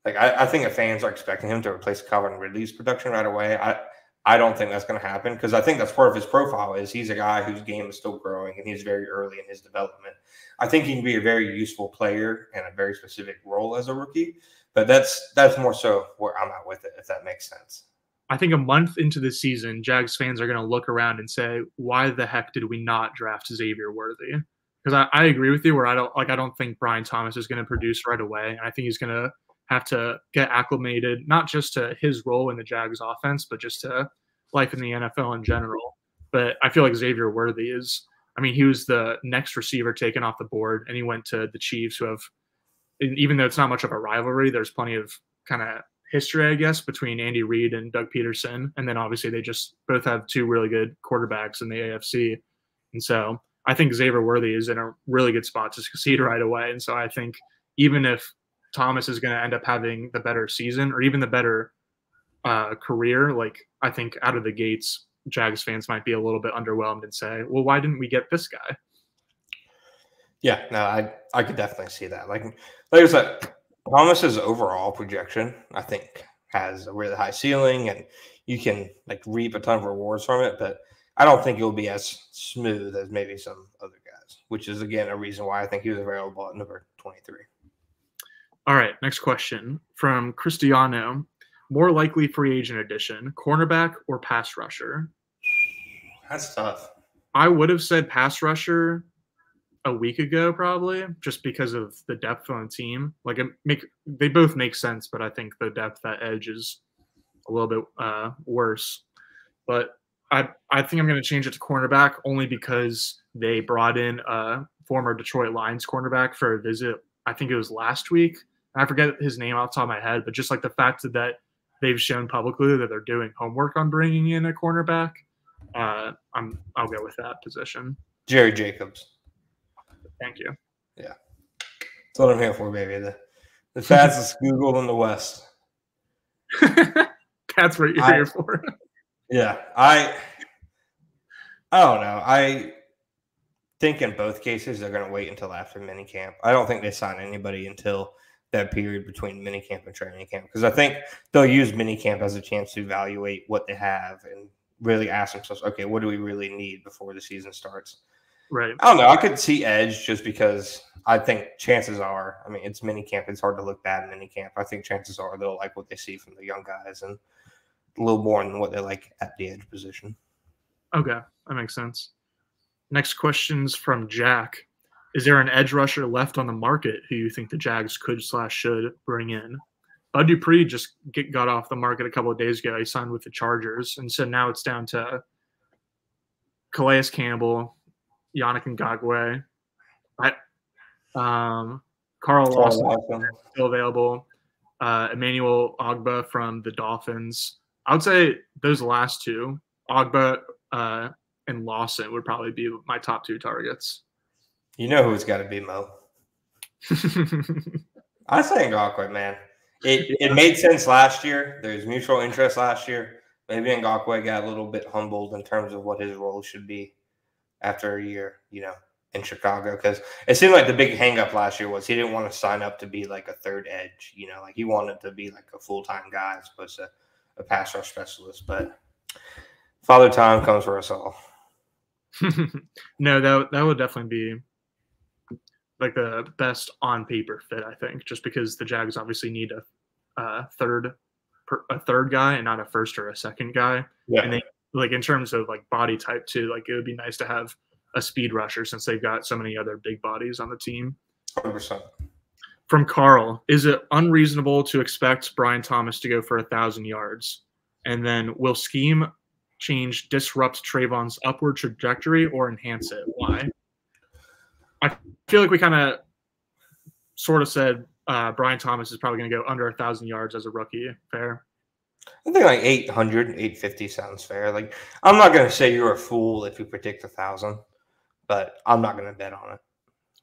Like, I think if fans are expecting him to replace Calvin Ridley's production right away, I don't think that's going to happen, because I think that's part of his profile is he's a guy whose game is still growing and he's very early in his development. I think he can be a very useful player in a very specific role as a rookie, but that's more so where I'm at with it, if that makes sense. I think a month into the season, Jags fans are going to look around and say, why the heck did we not draft Xavier Worthy? Because I agree with you where I don't think Brian Thomas is going to produce right away. And I think he's going to have to get acclimated, not just to his role in the Jags offense, but just to life in the NFL in general. But I feel like Xavier Worthy he was the next receiver taken off the board, and he went to the Chiefs, who have, even though it's not much of a rivalry, there's plenty of kind of history, I guess, between Andy Reid and Doug Peterson. And then obviously they just both have two really good quarterbacks in the AFC. And so I think Xavier Worthy is in a really good spot to succeed right away. And so I think even if Thomas is going to end up having the better season or even the better career, like I think out of the gates, Jags fans might be a little bit underwhelmed and say, well, why didn't we get this guy? Yeah, no, I could definitely see that. Like I said, Thomas's overall projection, I think, has a really high ceiling, and you can like reap a ton of rewards from it. But I don't think it will be as smooth as maybe some other guys, which is again a reason why I think he was available at number 23. All right, next question from Cristiano. More likely free agent addition, cornerback or pass rusher? That's tough. I would have said pass rusher a week ago, probably, just because of the depth on the team. Like they both make sense, but I think the depth at edge is a little bit worse. But I think I'm going to change it to cornerback only because they brought in a former Detroit Lions cornerback for a visit. I think it was last week. I forget his name off the top of my head, but just like the fact that they've shown publicly that they're doing homework on bringing in a cornerback, I'll go with that position. Jerry Jacobs. Thank you. Yeah. That's what I'm here for, baby. The fastest Google in the West. That's what you're here for. Yeah. I don't know. I think in both cases they're going to wait until after minicamp. I don't think they sign anybody until that period between minicamp and training camp, because I think they'll use minicamp as a chance to evaluate what they have and really ask themselves, okay, what do we really need before the season starts? Right. I don't know. I could see edge just because I think chances are, I mean, it's minicamp. It's hard to look bad in minicamp. I think chances are they'll like what they see from the young guys and a little more than what they like at the edge position. Okay, that makes sense. Next question's from Jack. Is there an edge rusher left on the market who you think the Jags could/should bring in? Bud Dupree just got off the market a couple of days ago. He signed with the Chargers, and so now it's down to Calais Campbell, Yannick Ngakoue, Carl Lawson still available, Emmanuel Ogbah from the Dolphins. I would say those last two, Ogbah and Lawson, would probably be my top two targets. You know who it's got to be, Mo. I say Ngakoue, man. It made sense last year. There's mutual interest last year. Maybe Ngakoue got a little bit humbled in terms of what his role should be after a year, in Chicago, because it seemed like the big hang-up last year was he didn't want to sign up to be like a third edge, like he wanted to be like a full-time guy as opposed to a pass rush specialist. But Father Time comes for us all. No, that would definitely be like the best on paper fit, I think, just because the Jags obviously need a third guy and not a first or a second guy. Yeah. And they, like, in terms of like body type too, like it would be nice to have a speed rusher since they've got so many other big bodies on the team. 100%. From Carl, is it unreasonable to expect Brian Thomas to go for 1,000 yards? And then will scheme change disrupt Trayvon's upward trajectory or enhance it? Why? I feel like we kind of sort of said Brian Thomas is probably going to go under 1,000 yards as a rookie. Fair? I think like 800, 850 sounds fair. Like, I'm not going to say you're a fool if you predict 1,000, but I'm not going to bet on it.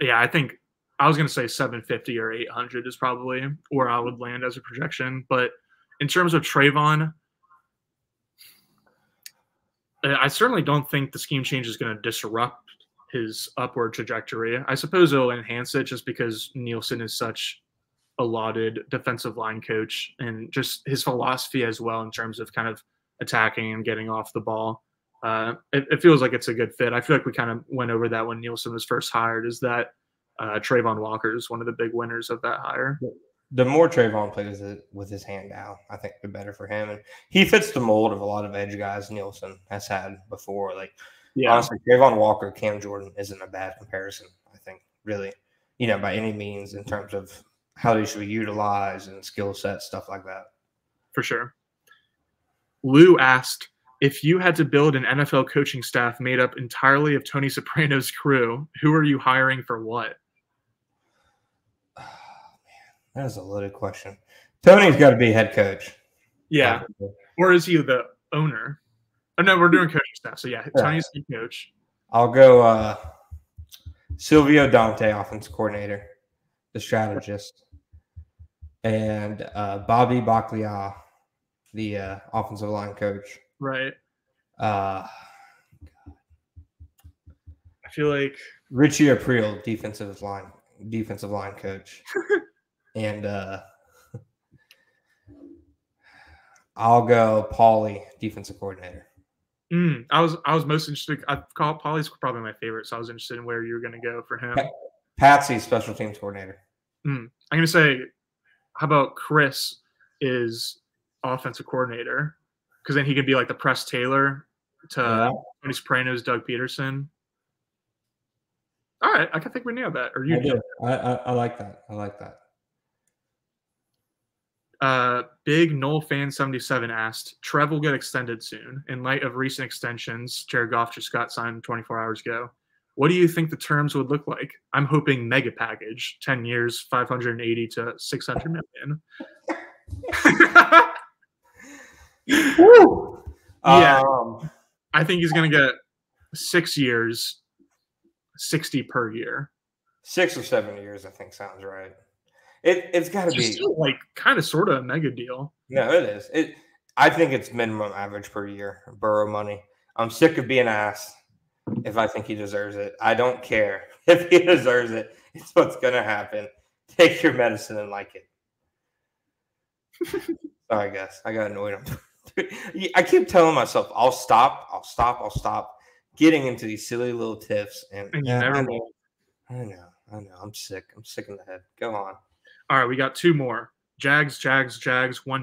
Yeah, I think I was going to say 750 or 800 is probably where I would land as a projection. But in terms of Trayvon, I certainly don't think the scheme change is going to disrupt his upward trajectory. I suppose it'll enhance it just because Nielsen is such a lauded defensive line coach and just his philosophy as well in terms of kind of attacking and getting off the ball. It feels like it's a good fit. I feel like we kind of went over that when Nielsen was first hired, is that Trayvon Walker is one of the big winners of that hire. The more Trayvon plays with his hand down, I think the better for him. And he fits the mold of a lot of edge guys Nielsen has had before. Like, honestly, Trayvon Walker, Cam Jordan isn't a bad comparison, I think, really, by any means in terms of how they should be utilized and skill set, stuff like that. For sure. Lou asked, if you had to build an NFL coaching staff made up entirely of Tony Soprano's crew, who are you hiring for what? Oh, man, that is a loaded question. Tony's got to be head coach. Yeah. Or is he the owner? Oh, no, we're doing coaching staff. So, yeah, Tony's the coach. I'll go Silvio Dante, offense coordinator, the strategist. and Bobby Bakhlia, the offensive line coach. Right. I feel like Richie April, defensive line coach, and I'll go Paulie, defensive coordinator. I was most interested. I call Paulie's probably my favorite, so I was interested in where you were going to go for him. Patsy, special teams coordinator. I'm going to say, how about Chris is offensive coordinator? Because then he could be like the Press Taylor to Tony Soprano's Doug Peterson. All right, I think we nailed that. Or you do. I like that. I like that. Big Noel Fan 77 asked, Trev will get extended soon. In light of recent extensions, Jared Goff just got signed 24 hours ago. What do you think the terms would look like? I'm hoping mega package, 10 years, 580 to 600 million. Yeah, I think he's going to get 6 years, 60 per year. 6 or 7 years, I think sounds right. It's got to be still like kind of sort of a mega deal. No, it is. I think it's minimum average per year. Burrow money. I'm sick of being asked if I think he deserves it. I don't care if he deserves it. It's what's gonna happen. Take your medicine and like it. Sorry, guys. I got annoyed. I keep telling myself I'll stop getting into these silly little tiffs, and you never will. I know. I'm sick. I'm sick in the head. Go on. All right, we got 2 more. Jags 1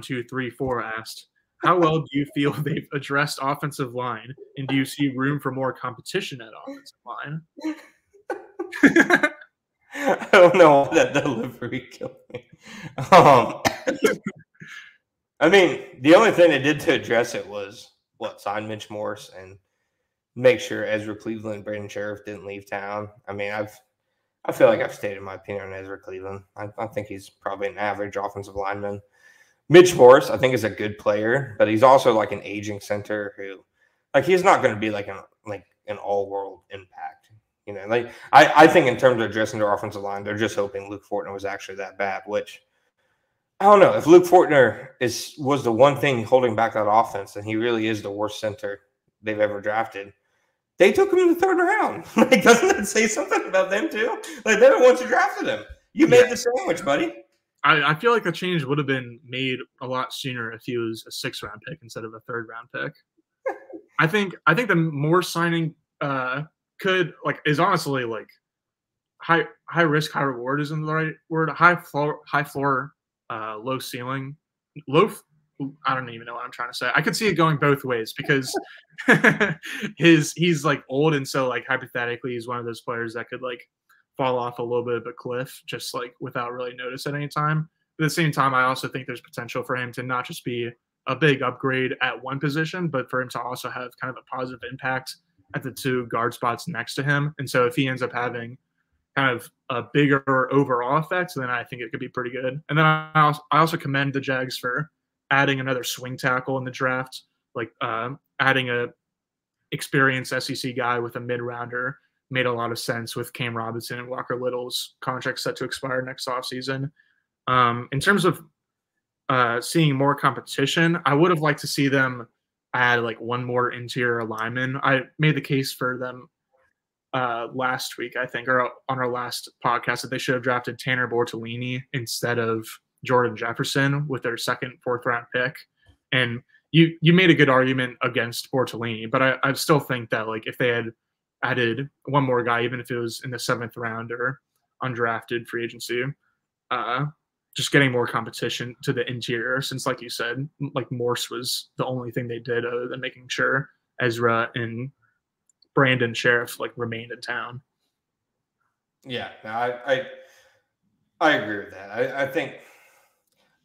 2 3 4 asked, how well do you feel they've addressed offensive line, and do you see room for more competition at offensive line? I don't know why that delivery killed me. I mean, the only thing they did to address it was sign Mitch Morse and make sure Ezra Cleveland and Brandon Sheriff didn't leave town. I mean, I feel like I've stated my opinion on Ezra Cleveland. I think he's probably an average offensive lineman. Mitch Morse, I think, is a good player, but he's also like an aging center who, like, he's not going to be like an all-world impact. You know, like I think in terms of addressing their offensive line, they're just hoping Luke Fortner was actually that bad. Which I don't know if Luke Fortner was the one thing holding back that offense, and he really is the worst center they've ever drafted. They took him in the 3rd round. Like, doesn't that say something about them too? Like, they're the ones who drafted him. You made the sandwich, buddy. I feel like the change would have been made a lot sooner if he was a 6th-round pick instead of a 3rd-round pick. I think the more signing is honestly like high risk, high reward isn't the right word. High floor, low ceiling. I don't even know what I'm trying to say. I could see it going both ways because he's like old, and so like hypothetically he's one of those players that could like fall off a little bit of a cliff just like without really notice at any time. But at the same time, I also think there's potential for him to not just be a big upgrade at one position, but for him to also have kind of a positive impact at the 2 guard spots next to him. And so if he ends up having kind of a bigger overall effect, then I think it could be pretty good. And then I also commend the Jags for adding another swing tackle in the draft, like adding a experienced SEC guy with a mid-rounder made a lot of sense with Cam Robinson and Walker Little's contract set to expire next offseason. In terms of seeing more competition, I would have liked to see them add like one more interior lineman. I made the case for them last week, I think, or on our last podcast, that they should have drafted Tanner Bortolini instead of Jordan Jefferson with their 2nd, 4th-round pick. And you made a good argument against Bortolini, but I still think that like if they had added one more guy, even if it was in the 7th round or undrafted free agency, just getting more competition to the interior, since like you said, like Morse was the only thing they did other than making sure Ezra and Brandon Sheriff like remained in town. Yeah, no, I agree with that. I think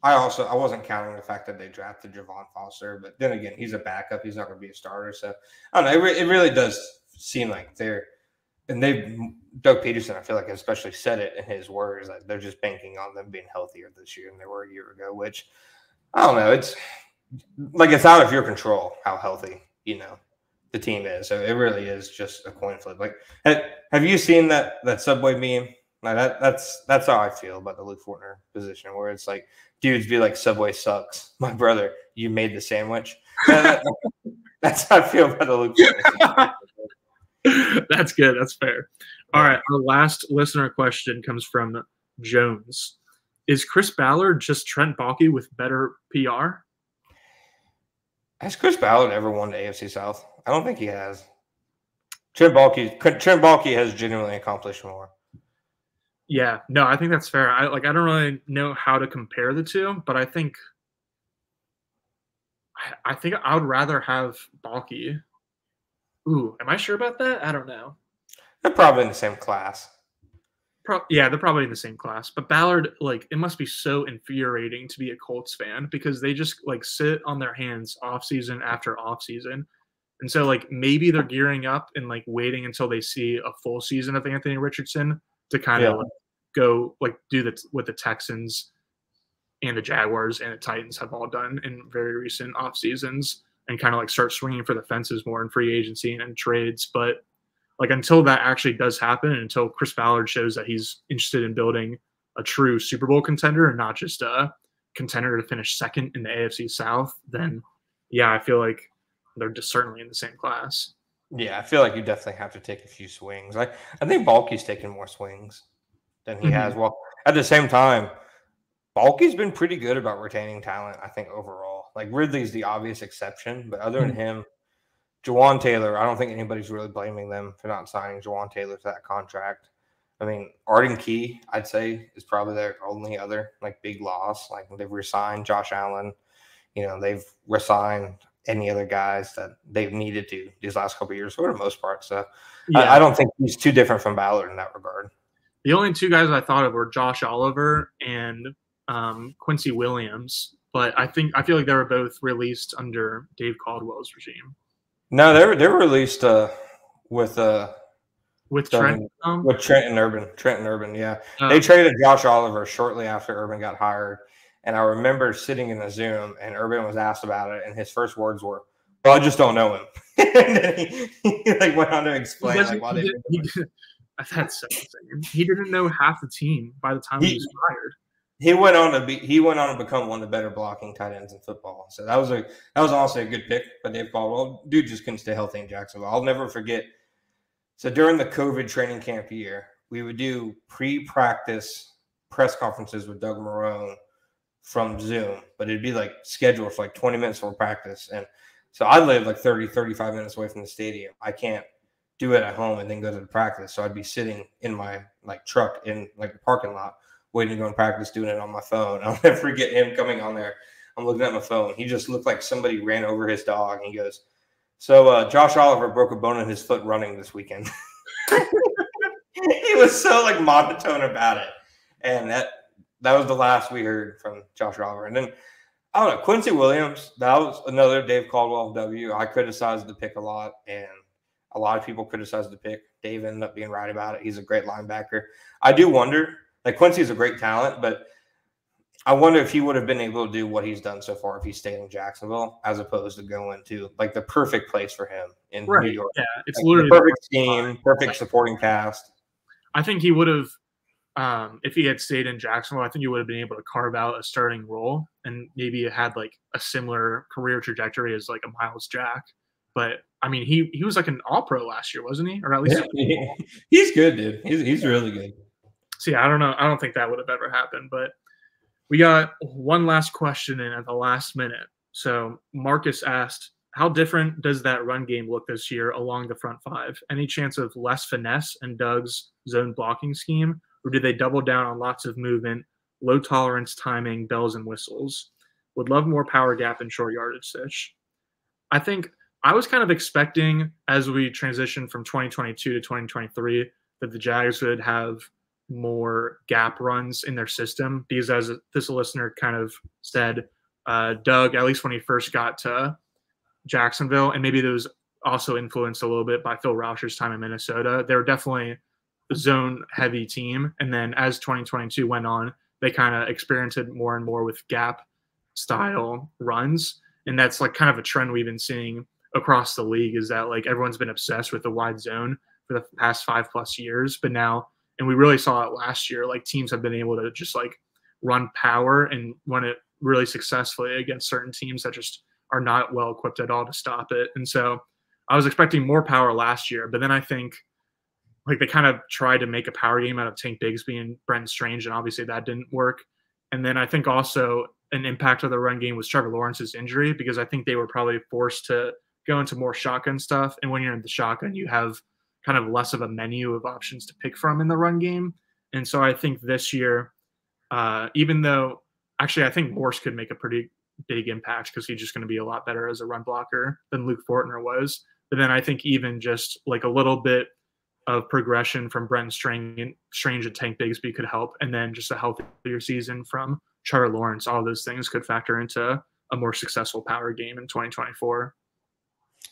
I wasn't counting the fact that they drafted Javon Foster, but then again, he's a backup. He's not going to be a starter. So I don't know. It really does seem like Doug Peterson, I feel like, especially said it in his words, that they're just banking on them being healthier this year than they were a year ago, which I don't know. It's like it's out of your control how healthy, the team is. So it really is just a coin flip. Like, have you seen that Subway meme Like that's how I feel about the Luke Fortner position, where it's like dudes be like, Subway sucks. My brother, you made the sandwich. That's how I feel about the Luke Fortner. That's good. That's fair. All right. Our last listener question comes from Jones. Is Chris Ballard just Trent Baalke with better PR? Has Chris Ballard ever won the AFC South? I don't think he has. Trent Baalke has genuinely accomplished more. Yeah, no, I think that's fair. I don't really know how to compare the two, but I think I would rather have Baalke. Ooh, am I sure about that? I don't know. They're probably in the same class. Yeah, they're probably in the same class. But Ballard, like, it must be so infuriating to be a Colts fan because they just like sit on their hands off season after off season. And so like maybe they're gearing up and like waiting until they see a full season of Anthony Richardson to kind of go like do what the Texans and the Jaguars and the Titans have all done in very recent off seasons and kind of like start swinging for the fences more in free agency and in trades. But like until that actually does happen, and until Chris Ballard shows that he's interested in building a true Super Bowl contender and not just a contender to finish second in the AFC South, then yeah, I feel like they're just certainly in the same class. Yeah, I feel like you definitely have to take a few swings. I think Baalke's taken more swings than he has. Well, at the same time, Baalke's been pretty good about retaining talent, I think, overall. Like Ridley's the obvious exception, but other than him, Jawan Taylor, I don't think anybody's really blaming them for not signing Jawan Taylor to that contract. I mean, Arden Key, I'd say, is probably their only other like big loss. Like they've resigned Josh Allen. You know, they've resigned any other guys that they've needed to these last couple of years for the most part. So yeah. I don't think he's too different from Ballard in that regard. The only two guys I thought of were Josh Oliver and Quincy Williams, but I feel like they were both released under Dave Caldwell's regime. No, they were released with Trent and Urban. Trent and Urban, yeah. They traded Josh Oliver shortly after Urban got hired. And I remember sitting in a Zoom and Urban was asked about it, and his first words were, "Well, I just don't know him." And then he like went on to explain like why that's so insane. He didn't know half the team by the time he was fired. He went on to become one of the better blocking tight ends in football. So that was honestly a good pick by Dave Caldwell. Dude just couldn't stay healthy in Jacksonville. I'll never forget. So during the COVID training camp year, we would do pre-practice press conferences with Doug Marrone from Zoom, but it'd be like scheduled for like 20 minutes for practice. And so I live like 35 minutes away from the stadium. I can't do it at home and then go to the practice. So I'd be sitting in my like truck in like the parking lot, waiting to go and practice, doing it on my phone. I'll never forget him coming on there. I'm looking at my phone. He just looked like somebody ran over his dog. And he goes, "So Josh Oliver broke a bone in his foot running this weekend." He was so like monotone about it. And that was the last we heard from Josh Oliver. And then, I don't know, Quincy Williams, that was another Dave Caldwell W. I criticized the pick a lot, and a lot of people criticized the pick. Dave ended up being right about it. He's a great linebacker. I do wonder, like Quincy's a great talent, but I wonder if he would have been able to do what he's done so far if he stayed in Jacksonville, as opposed to going to like the perfect place for him in New York. Yeah, it's like, literally the perfect team, perfect supporting cast. I think he would have, if he had stayed in Jacksonville, I think he would have been able to carve out a starting role and maybe had like a similar career trajectory as like a Miles Jack. But I mean, he was like an All-Pro last year, wasn't he? Or at least he's good, dude. He's really good. See, I don't know. I don't think that would have ever happened, but we got one last question in at the last minute. So Marcus asked, how different does that run game look this year along the front five? Any chance of less finesse in Doug's zone blocking scheme? Or do they double down on lots of movement, low tolerance timing, bells and whistles? Would love more power gap and short yardage stitch. I think I was kind of expecting as we transition from 2022 to 2023 that the Jags would have more gap runs in their system because as this listener kind of said, Doug, at least when he first got to Jacksonville, and maybe there was also influenced a little bit by Phil Rauscher's time in Minnesota, they were definitely a zone heavy team. And then as 2022 went on, they kind of experimented more and more with gap style runs. And that's like kind of a trend we've been seeing across the league is that like everyone's been obsessed with the wide zone for the past 5+ years, but now And we really saw it last year. Like teams have been able to just like run power and run it really successfully against certain teams that just are not well equipped at all to stop it. And so I was expecting more power last year, but then I think like they kind of tried to make a power game out of Tank Bigsby and Brenton Strange, and obviously that didn't work. And then I think also an impact of the run game was Trevor Lawrence's injury, because I think they were probably forced to go into more shotgun stuff. And when you're in the shotgun, you have kind of less of a menu of options to pick from in the run game. And so I think this year, even though actually I think Morse could make a pretty big impact because he's just going to be a lot better as a run blocker than Luke Fortner was. But then I think even just like a little bit of progression from Brenton Strange and Tank Bigsby could help. And then just a healthier season from Trevor Lawrence, all those things could factor into a more successful power game in 2024.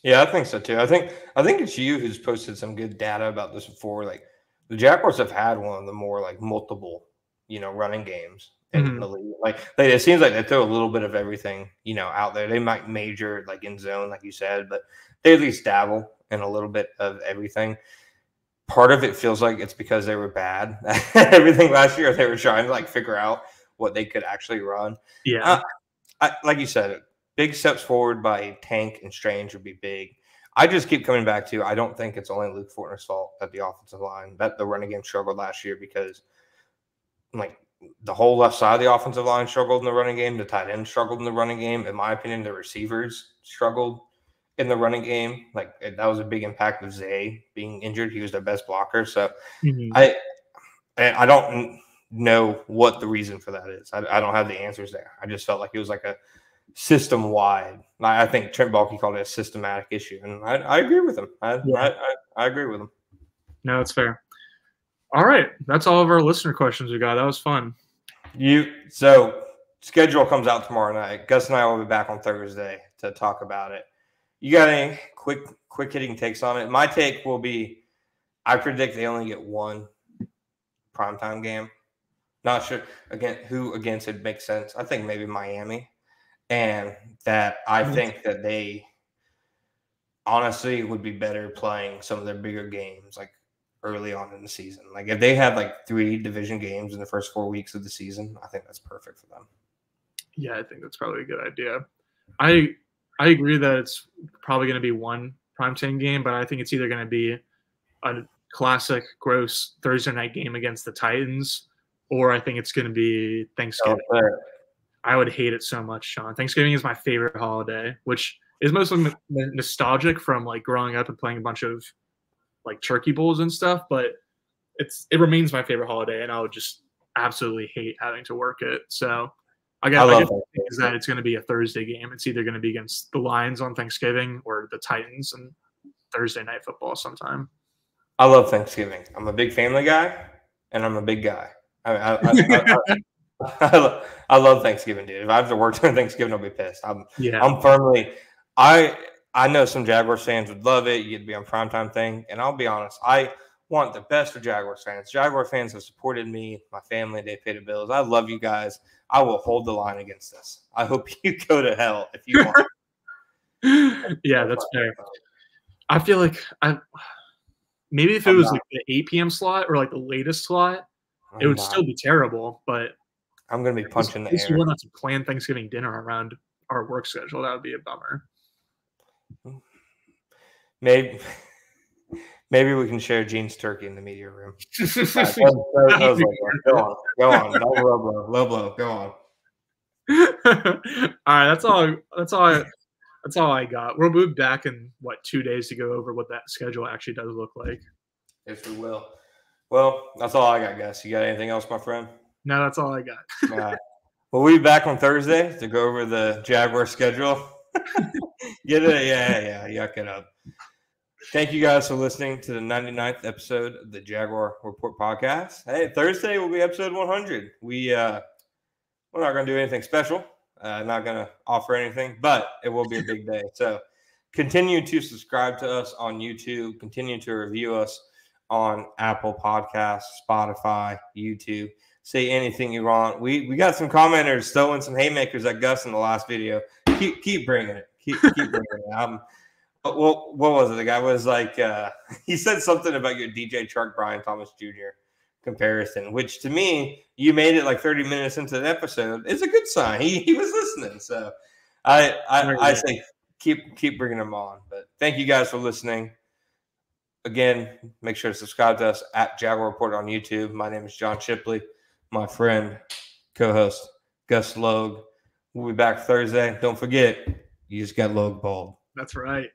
Yeah, I think so too. I think it's you who's posted some good data about this before. Like the Jaguars have had one of the more like multiple, running games in the league. Like it seems like they throw a little bit of everything, out there. They might major like in zone, like you said, but they at least dabble in a little bit of everything. Part of it feels like it's because they were bad at everything last year. They were trying to like figure out what they could actually run. Yeah. Like you said, big steps forward by Tank and Strange would be big. I just keep coming back to, I don't think it's only Luke Fortner's fault that the offensive line, that the running game struggled last year, because like the whole left side of the offensive line struggled in the running game. The tight end struggled in the running game. In my opinion, the receivers struggled in the running game. Like that was a big impact of Zay being injured. He was their best blocker. So I don't know what the reason for that is. I don't have the answers there. I just felt like it was like a system wide. I think Trent Baalke called it a systematic issue, and I agree with him. I agree with him. No, it's fair. All right, that's all of our listener questions we got. That was fun. So schedule comes out tomorrow night. Gus and I will be back on Thursday to talk about it. You got any quick hitting takes on it? My take will be, I predict they only get one primetime game. Not sure who against it makes sense. I think maybe Miami. And that I think that they honestly would be better playing some of their bigger games like early on in the season. Like if they had like 3 division games in the first 4 weeks of the season, I think that's perfect for them. Yeah, I think that's probably a good idea. I agree that it's probably going to be one primetime game, but I think it's either going to be a classic gross Thursday night game against the Titans, or I think it's going to be Thanksgiving. I would hate it so much, Sean. Thanksgiving is my favorite holiday, which is mostly nostalgic from like growing up and playing a bunch of like turkey bowls and stuff, but it remains my favorite holiday, and I would just absolutely hate having to work it. So I guess that it's going to be a Thursday game. It's either going to be against the Lions on Thanksgiving or the Titans on Thursday night football sometime. I love Thanksgiving. I'm a big family guy, and I'm a big guy. I love Thanksgiving, dude. If I have to work during Thanksgiving, I'll be pissed. I'm firmly. I know some Jaguars fans would love it. You get to be on primetime thing, and I'll be honest. I want the best for Jaguars fans. Jaguar fans have supported me, my family. They pay the bills. I love you guys. I will hold the line against this. I hope you go to hell if you want. Yeah, that's fair. I feel like maybe if it was like the 8 p.m. slot or like the latest slot, it would still be terrible. But I'm going to be punching the air. If you want to plan Thanksgiving dinner around our work schedule, that would be a bummer. Maybe we can share Gene's turkey in the media room. Go on. Low blow. Go on. All right, that's all I got. We'll move back in 2 days to go over what that schedule actually does look like. Yes, we will. Well, that's all I got, guys. You got anything else, my friend? No, that's all I got. All right. Well, we'll be back on Thursday to go over the Jaguar schedule. Get it? Yeah. Yuck it up. Thank you guys for listening to the 99th episode of the Jaguar Report podcast. Hey, Thursday will be episode 100. We're not going to do anything special. Not going to offer anything, but it will be a big day. So continue to subscribe to us on YouTube. Continue to review us on Apple Podcasts, Spotify, YouTube. Say anything you want. We got some commenters throwing some haymakers at Gus in the last video. Keep bringing it. Keep bringing it. What was it? The guy was like, he said something about your DJ truck, Brian Thomas Jr. comparison, which to me, you made it like 30 minutes into the episode. It's a good sign. He was listening. So I say keep bringing them on. But thank you guys for listening. Again, make sure to subscribe to us at Jaguar Report on YouTube. My name is John Shipley. My friend, co-host Gus Logue. We'll be back Thursday. Don't forget, you just got Logue bald. That's right.